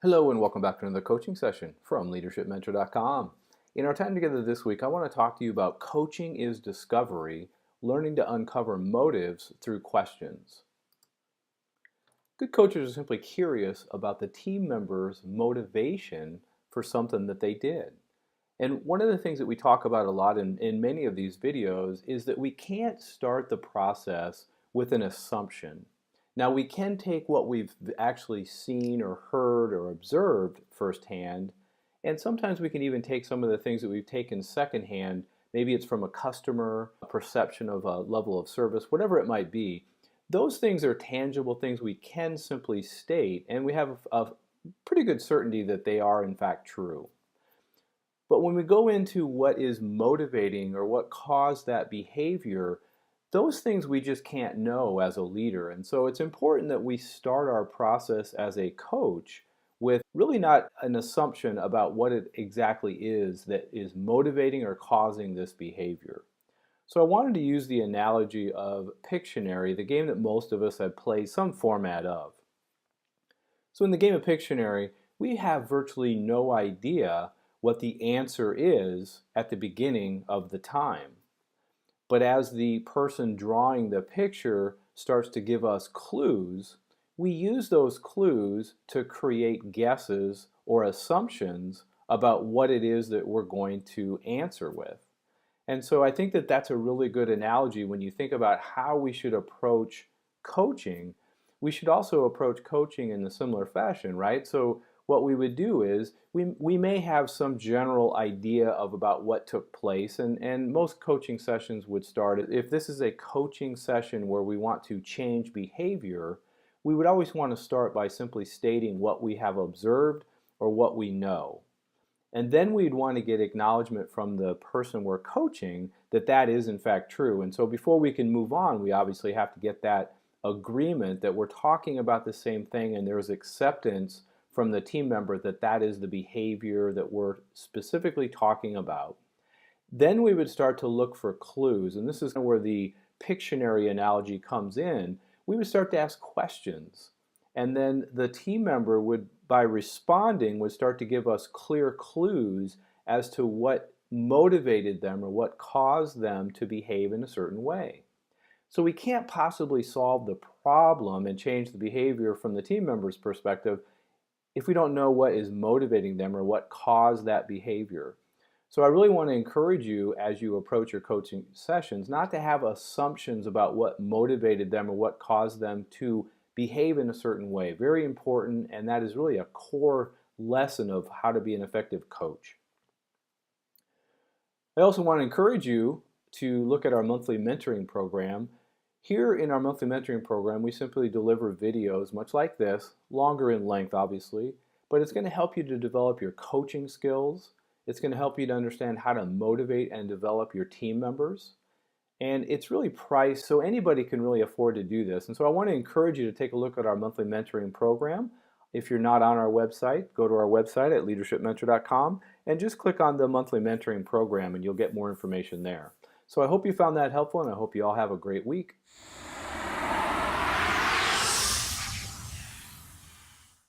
Hello and welcome back to another coaching session from leadershipmentor.com. In our time together this week, I want to talk to you about coaching is discovery, learning to uncover motives through questions. Good coaches are simply curious about the team members' motivation for something that they did. And one of the things that we talk about a lot in many of these videos is that we can't start the process with an assumption. Now, we can take what we've actually seen or heard or observed firsthand, and sometimes we can even take some of the things that we've taken secondhand. Maybe it's from a customer, a perception of a level of service, whatever it might be. Those things are tangible things we can simply state, and we have a pretty good certainty that they are in fact true. But when we go into what is motivating or what caused that behavior, those things we just can't know as a leader. And so it's important that we start our process as a coach with really not an assumption about what it exactly is that is motivating or causing this behavior. So I wanted to use the analogy of Pictionary, the game that most of us have played some format of. So in the game of Pictionary, we have virtually no idea what the answer is at the beginning of the time. But as the person drawing the picture starts to give us clues, we use those clues to create guesses or assumptions about what it is that we're going to answer with. And so I think that that's a really good analogy when you think about how we should approach coaching. We should also approach coaching in a similar fashion, right? So what we would do is we may have some general idea of about what took place, and most coaching sessions would start, if this is a coaching session where we want to change behavior, we would always want to start by simply stating what we have observed or what we know. And then we'd want to get acknowledgement from the person we're coaching that that is in fact true. And so before we can move on, we obviously have to get that agreement that we're talking about the same thing and there's acceptance from the team member that that is the behavior that we're specifically talking about. Then we would start to look for clues, and this is where the Pictionary analogy comes in. We would start to ask questions, and then the team member would, by responding, would start to give us clear clues as to what motivated them or what caused them to behave in a certain way. So we can't possibly solve the problem and change the behavior from the team member's perspective if we don't know what is motivating them or what caused that behavior. So I really want to encourage you as you approach your coaching sessions not to have assumptions about what motivated them or what caused them to behave in a certain way. Very important, and that is really a core lesson of how to be an effective coach. I also want to encourage you to look at our monthly mentoring program. Here in our monthly mentoring program, we simply deliver videos much like this, longer in length obviously, but it's going to help you to develop your coaching skills. It's going to help you to understand how to motivate and develop your team members. And it's really priced so anybody can really afford to do this. And so I want to encourage you to take a look at our monthly mentoring program. If you're not on our website, go to our website at leadershipmentor.com and just click on the monthly mentoring program and you'll get more information there. So I hope you found that helpful and I hope you all have a great week.